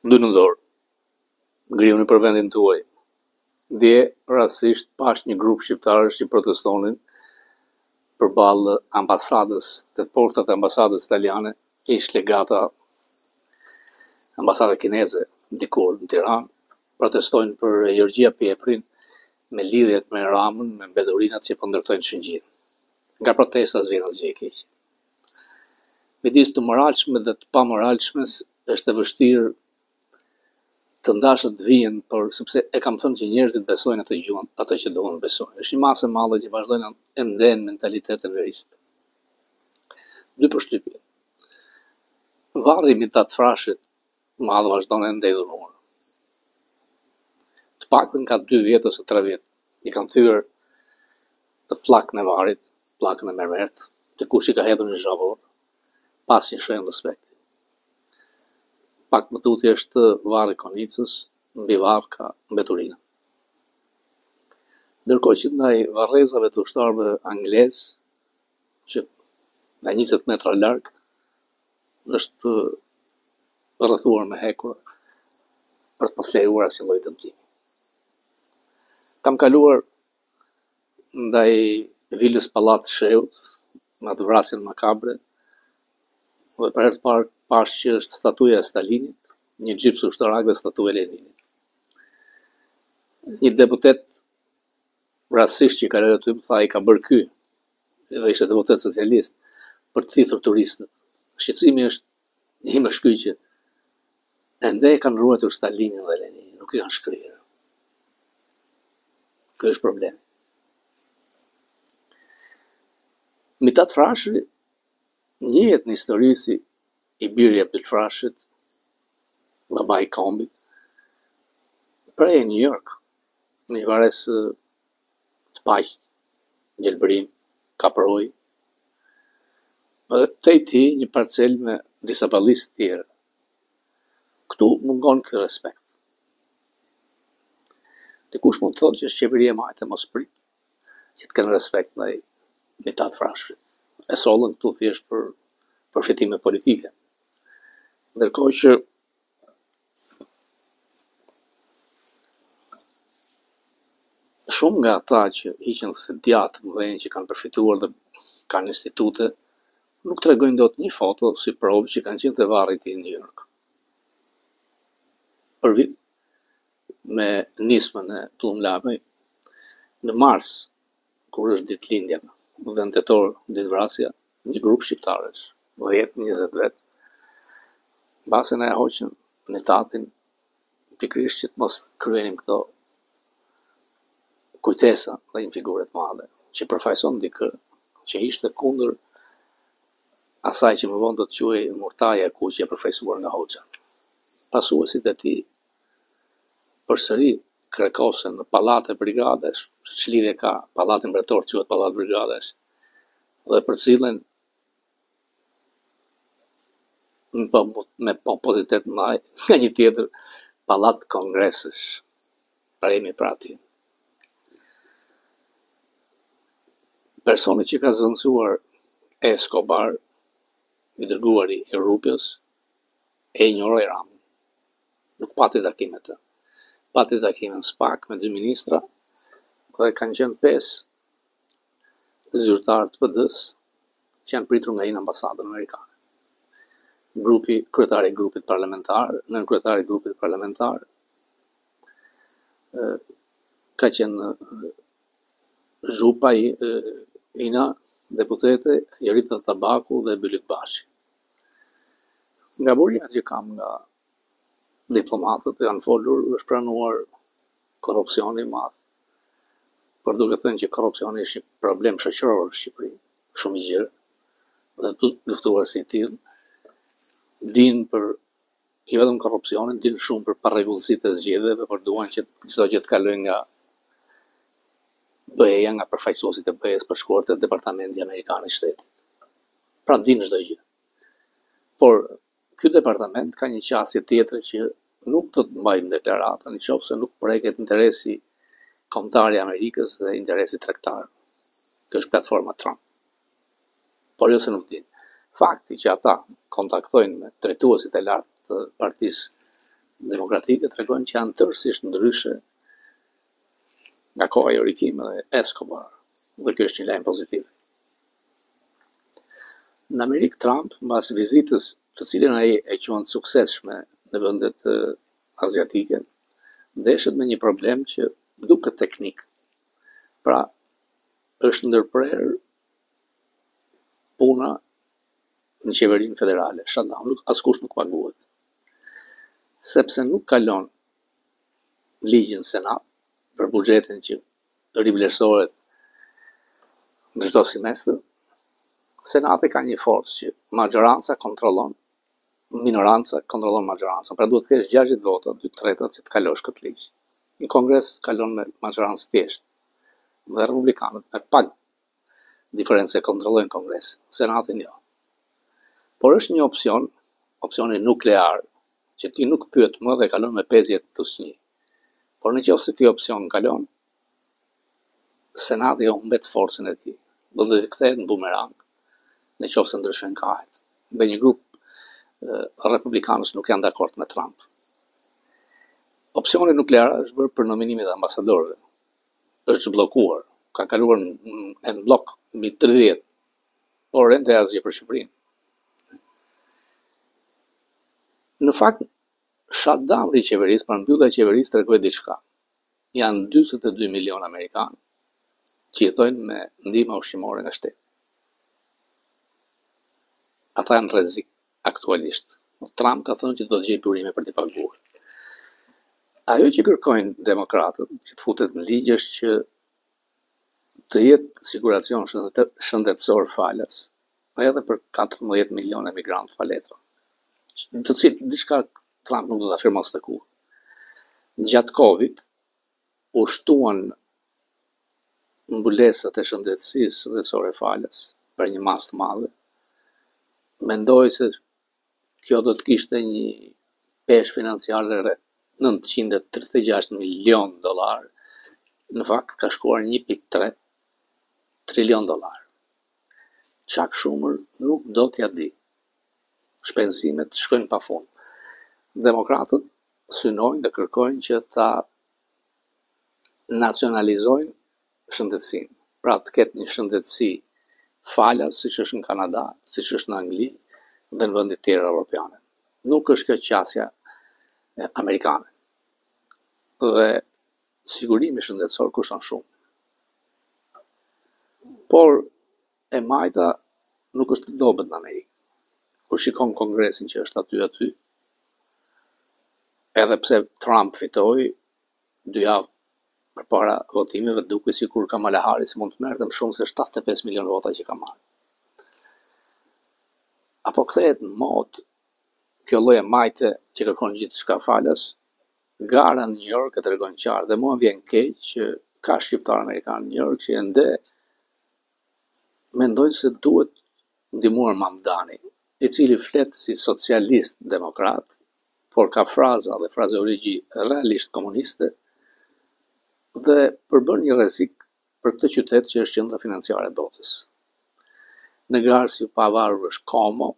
dy në dorë, ngrihuni për vendin tuaj. Dje rastësisht pash një grup shqiptarësh që protestonin përballë ambasadës, të portat e ambasadës italiane, ish legata ambasada kineze dikur në Tiranë, protestojnë për Gjorgjia Pjeprin me lidhjet me Ramën, me mbedurinat që po ndërtojnë Shëngjin. Nga protesta s'vjen asgjë e keq. Midis të moralshme dhe të pamoralshmes është e vështirë të ndashët vijen, por sepse e kam thënë që njerëzit besojnë atë që duan besojnë. Është një masë e madhe që vazhdojnë e ndajnë mentalitetin verist. Dy përshtypje. Varri imitat frashët madh vazhdon e ndedhur. Të paktën ka 2 vjet ose 3 vjet. I kanë thyer të pllakën e varrit, pllakën e mermert, të kush i ka hedhur në zhavor, pas një shenjë respekti. Pak më tutje është varri Konicës, mbi varr ka mbeturina. Ndërkohë që ndaj varrezave të ushtarëve anglez, që nga 20 metra larg, është rrethuar me hekura për të mos lejuar asnjë lloj dëmtimi. Kam kaluar ndaj vilës Pallat Sheut, në atë vrasjen makabre, dhe për herë të parë pash që është statuja e Stalinit, një gjips ushtarak dhe statuja e Leninit. Një deputet rastësisht që i kaloi aty më tha i ka bërë ky, dhe ishte deputet socialist, për të thithur turistët. Shqetësimi është një më shkyqje. Ende e kanë ruajtur Stalinin dhe Leninin, nuk i kanë shkrirë. Ky është problemi. Mitat Frashi njihet në histori si i biri Abdul Frashit, baba i kombit, prej New York, një varesë të paqë, gjelbërim, kaproj, edhe të ti një parcel me disa ballistë të tjerë. Këtu mungon ky respekt. Dikush mund të thotë që është qeveria e majtë e mos prit, që të kenë respekt ndaj Mitat Frashit. E sollën këtu thjesht për përfitime politike. Ndërkohë që shumë nga ata që hiqen se djatë më dhejnë që kanë përfituar dhe kanë institute, nuk tregojnë dot një foto si provë që kanë qenë të varrit i New York. Për vit, me nismën e Plumlamej, në mars, kur është ditëlindja, dhe në tetor ditëvrasja, një grup shqiptarësh, 10-20 vet, mbase na e hoqën metatin, pikërisht që të mos kryenim këto kujtesa dhe një figure të madhe, që përfaqëson dikë që ishte kundër asaj që më vonë do të quhej Murtaja e Kuqja përfaqësuar nga Hoxha. Pasuesit e tij përsëri krekosen në pallate brigadesh, ç'lidhje ka pallati mbretër quhet pallat brigadesh, dhe përcillen me pompozitet ndaj nga një tjetër pallat kongresesh. Paremi pra ati. Personi që ka zëvendësuar Escobar, i dërguari i Rrupës, e injoroi Ramën. Nuk pati takime të. Pati takime në SPAK me 2 ministra, dhe kanë qenë 5 zyrtarë të PD-s që janë pritur nga një ambasadë amerikane. Kryetari i grupit parlamentar, nën kryetari i grupit parlamentar, ka qenë Zhupa Ina, deputete, Jerita Tabaku dhe Bylik Bashi. Nga burimet që kam nga diplomatët janë folur, është pranuar korrupsioni i madh. Por duke thënë që korrupsioni është një problem shoqëror në Shqipëri, shumë i gjerë, dhe të luftuar si i tillë, din për jo vetëm korrupsionin, din shumë për parregullsitë e zgjedhjeve, por duan që çdo gjë të kalojë nga BE-ja, nga përfaqësuesit e BE-s për shkuar te Departamenti Amerikan i Shtetit. Pra din çdo gjë. Por ky departament ka një qasje tjetër që nuk do të mbajnë deklarata nëse nuk preket interesi kombëtar i Amerikës dhe interesi tregtar. Kjo është platforma Trump. Por jo se nuk din. Fakti që ata kontaktojnë me drejtuesit e lartë të Partisë demokratike tregojnë që janë tërësisht ndryshe nga koha e Joaquim dhe Escobar, dhe kjo është një lajm pozitiv. Në Amerikë, Trump, mbas vizitës të cilën ai e quan të suksesshme në vendet aziatike, ndeshet me një problem që duket teknik. Pra, është ndërprerë puna në qeverinë federale, shutdown, askush nuk paguhet. Sepse nuk kalon ligjin Senat për buxhetin që rivlerësohet në çdo semestër, Senati ka një forcë që maggioranca kontrollon, minoranca kontrollon maggiorancën. Pra duhet të kesh 60 vota, 2/3 që të kalosh këtë ligj. Në Kongres kalon me maggiorancë thjesht. Dhe republikanët me pak diferencë kontrollojnë Kongresin, Senatin jo. Por është një opsioni nuklear, që ti nuk pyet më dhe kalon me 50+1. Por nëse ky opsion kalon, Senati humbet forcën e tij. Do të kthehet në bumerang, nëse ndryshojnë kahet. Dhe një grup republikanës nuk janë dakord me Trump. Opsioni nuklear është bërë për nominimin e ambasadorëve. Është zhbllokuar, ka kaluar në blok mbi 30, por ende asgjë për Shqipërinë. Në fakt, shutdown i qeverisë, pra mbyllja e qeverisë tregoi diçka. Janë 42 milion amerikanë që jetojnë me ndihmë ushqimore nga shteti. Ata janë rrezik aktualisht. Trump ka thënë që do të gjejë burime për t'i paguar. Ajo që kërkojnë demokratët, që të futet në ligj, është që të jetë siguracion shëndetësor falas, edhe për 14 milion emigrantë pa letra. Të cilët diçka Trump nuk do ta afirmos të kurrë. Gjatë Covid u shtuan mbulesat e shëndetësisë shëndetësore falas për një masë të madhe. Mendoj se kjo do të kishte një peshë financiare rreth $936 milion. Në fakt ka shkuar $1.3 trilion. Çak shumër nuk do t'ja di. Shpenzimet shkojnë pafund. Demokratët synojnë dhe kërkojnë që ta nacionalizojnë shëndetësinë. Pra të ketë një shëndetësi falas, siç është në Kanada, siç është në Angli dhe në vende të tjera evropiane. Nuk është kjo qasja amerikane. Dhe sigurimi shëndetësor kushton shumë. Por e majta nuk është e dobët në Amerikë. Kur shikon Kongresin që është aty, edhe pse Trump fitoi 2 javë përpara votimeve, duke sikur Kamala Harris mund të merrte më shumë se 75 milion vota që ka marrë. Apo kthehet në mod kjo lloj majte që kërkon gjithçka falas, gara në New York e tregon qartë, dhe mua vjen keq që ka shqiptar amerikan në New York që ende mendojnë se duhet ndihmuar Mamdani, i cili flet si socialist demokrat, por ka fraza dhe frazeologji realisht komuniste, dhe përbën një rrezik për këtë qytet që është qendra financiare e botës. Në garë pavarur është Como,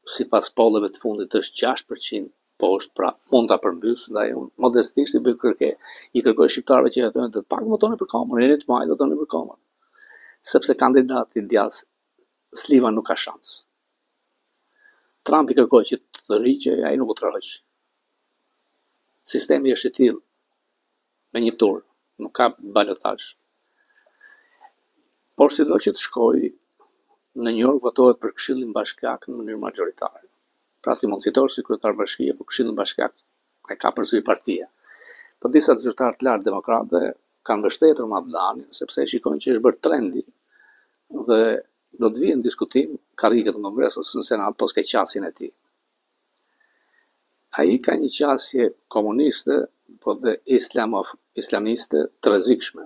sipas polleve të fundit është 6% poshtë, pra mund ta përmbys, ndaj unë modestisht i kërkoj shqiptarëve që jetojnë të pak votoni për Komën, e të majtë votoni për Komën. Sepse kandidati djathtë Sliva nuk ka shans. Trump i kërkoi që të rriqe, ai nuk u tërheq. Sistemi është i tillë, me një tur, nuk ka balotazh. Por sido që të shkoj, në New York votohet për Këshillin Bashkiak në mënyrë majoritare. Pra ti mund fitosh si kryetar bashkie, por Këshillin Bashkiak e ka përsëri partia. Por disa zyrtarë të lartë demokratë kanë mbështetur Mamdanin, sepse e shikojnë që është bërë trendi dhe do të vijë në diskutim karriget në Kongres ose në Senat pas keqasjen e tij. Ai ka një qasje komuniste, po dhe islamiste të rrezikshme.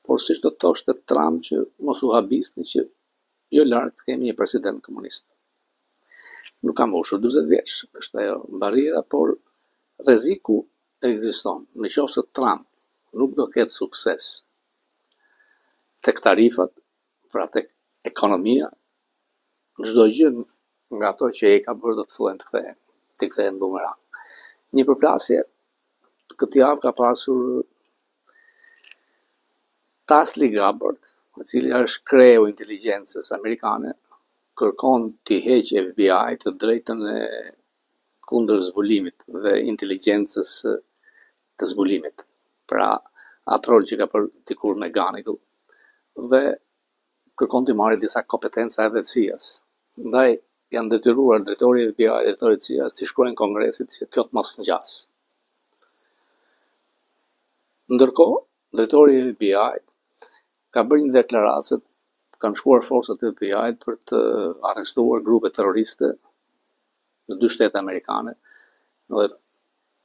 Por siç do të thoshte Trump që mos u habisni që jo larg kemi një president komunist. Nuk ka mbushur 40 vjeç, është ajo mbarira, por rreziku ekziston. Nëse Trump nuk do ketë sukses tek tarifat, pra tek ekonomia, çdo gjë nga ato që ai ka bërë do të fillojnë të kthehen bumerang. Një përplasje këtë javë ka pasur Tasli Gabbard, i cili është kreu i inteligjencës amerikane, kërkon t'i heqë FBI të drejtën e kundër zbulimit dhe inteligjencës të zbulimit. Pra, atë rol që ka për dikur me Ganiku, dhe kërkon t'i marrë disa kompetenca e vetësias. Ndaj janë detyruar drejtori i FBI dhe drejtori i CIA t'i shkruajnë Kongresit që kjo të mos ngjas. Ndërkohë, drejtori i FBI ka bërë një deklaratë, kanë shkuar forcat e FBI për të arrestuar grupe terroriste në 2 shtete amerikane. Dhe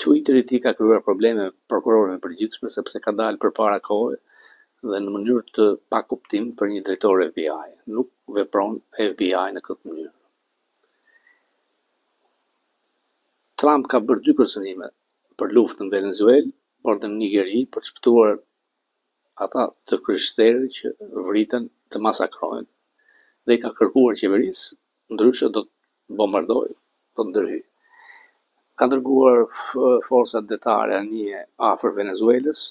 Twitteri i tij ka krijuar probleme me prokurorin e përgjithshëm sepse ka dalë përpara kohë dhe në mënyrë të pakuptim për një drejtor FBI. Nuk vepron FBI në këtë mënyrë. Trump ka bërë 2 kërcënime për luftën në Venezuelë, por dhe në Nigeri për të shpëtuar ata të krishterë që vritën të masakrojnë dhe i ka kërkuar qeverisë, ndryshe do të bombardojë, do të ndërhyjë. Ka dërguar forcat detare anije afër Venezuelës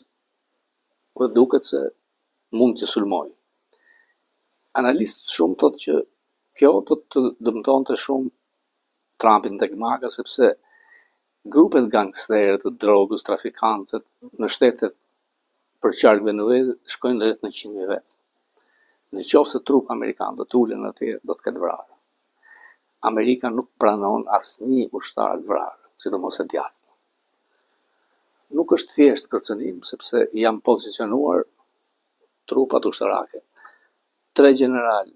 dhe duket se mund të sulmojë. Analistë shumë thotë që kjo do të dëmtonte shumë Trumpin tek maga, sepse grupet gangsterë të drogës, trafikantët në shtetet për qark Venezuelë shkojnë rreth 100.000 vetë. Në qoftë se trup amerikan do të ulen atje, do të ketë vrarë. Amerika nuk pranon asnjë ushtar të vrarë, sidomos e djathtë. Nuk është thjesht kërcënim, sepse janë pozicionuar trupat ushtarake. 3 general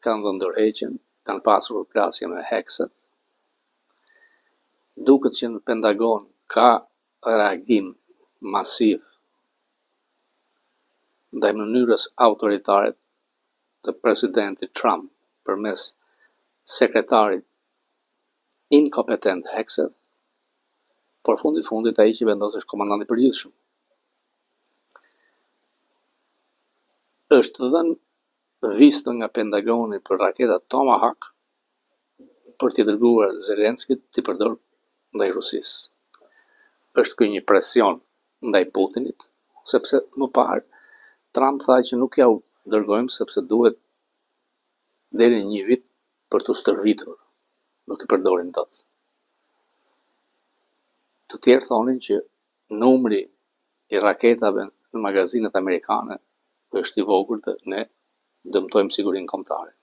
kanë dhënë ndërheqjen, kanë pasur përplasje me hekset. Duket që në Pentagon ka reagim masiv ndaj mënyrës autoritare të presidentit Trump përmes sekretarit inkompetent Hekset, por fundit ai që vendos është komandanti i përgjithshëm. Është dhënë visto nga Pentagoni për raketat Tomahawk për t'i dërguar Zelenskit t'i përdor ndaj Rusisë. Është ky një presion ndaj Putinit, sepse më parë Trump tha që nuk ja u dërgojmë sepse duhet deri në 1 vit për të stërvitur, nuk i përdorin dot. Të tjerë thonin që numri i raketave në magazinet amerikane është i vogël dhe ne dëmtojmë sigurinë kombëtare.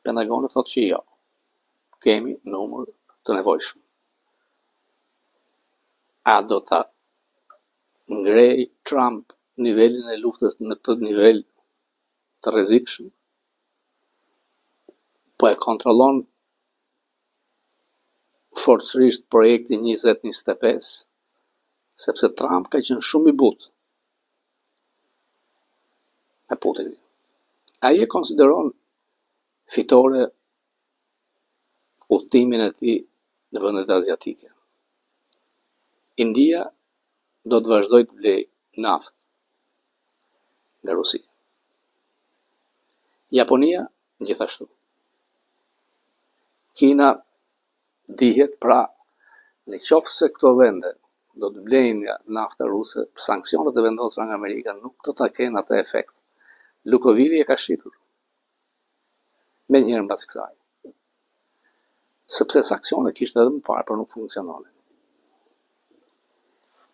Pentagoni thotë që jo, kemi numër të nevojshëm. A do ta ngrej Trump nivelin e luftës në këtë nivel të rrezikshëm? Po e kontrollon forcërisht projektin 2025, sepse Trump ka qenë shumë i butë me Putinin. Ai e konsideron fitore udhëtimin e tij në vendet aziatike. India do të vazhdojë të blejë naftë nga Rusia. Japonia gjithashtu. Kina dihet, pra në qoftë se këto vende do të blejnë nga nafta ruse, sanksionet e vendosura nga Amerika nuk do ta kenë atë efekt. Lukovili e ka shitur. Me njëherë mbas kësaj. Sepse sanksionet kishte edhe më parë, por nuk funksiononin.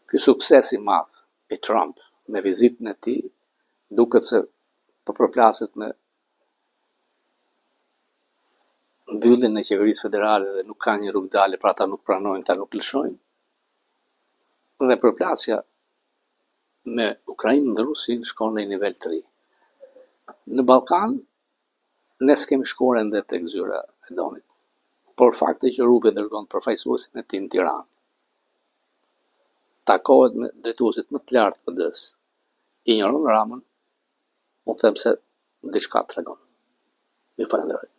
Ky sukses i madh i Trump me vizitën e tij duket se po përplaset me mbylljen e qeverisë federale dhe nuk ka një rrugë dalë, pra ata nuk pranojnë, ata nuk lëshojnë. Dhe përplasja me Ukrainën dhe Rusinë shkon në një nivel të ri. Në Ballkan ne s'kemi shkuar ende tek zyra e Donit, por fakti që Rupi dërgon përfaqësuesin e tij në Tiranë, takohet me drejtuesit më të lartë të PD-s, injoron Ramën, unë them se diçka tregon. Ju falenderoj.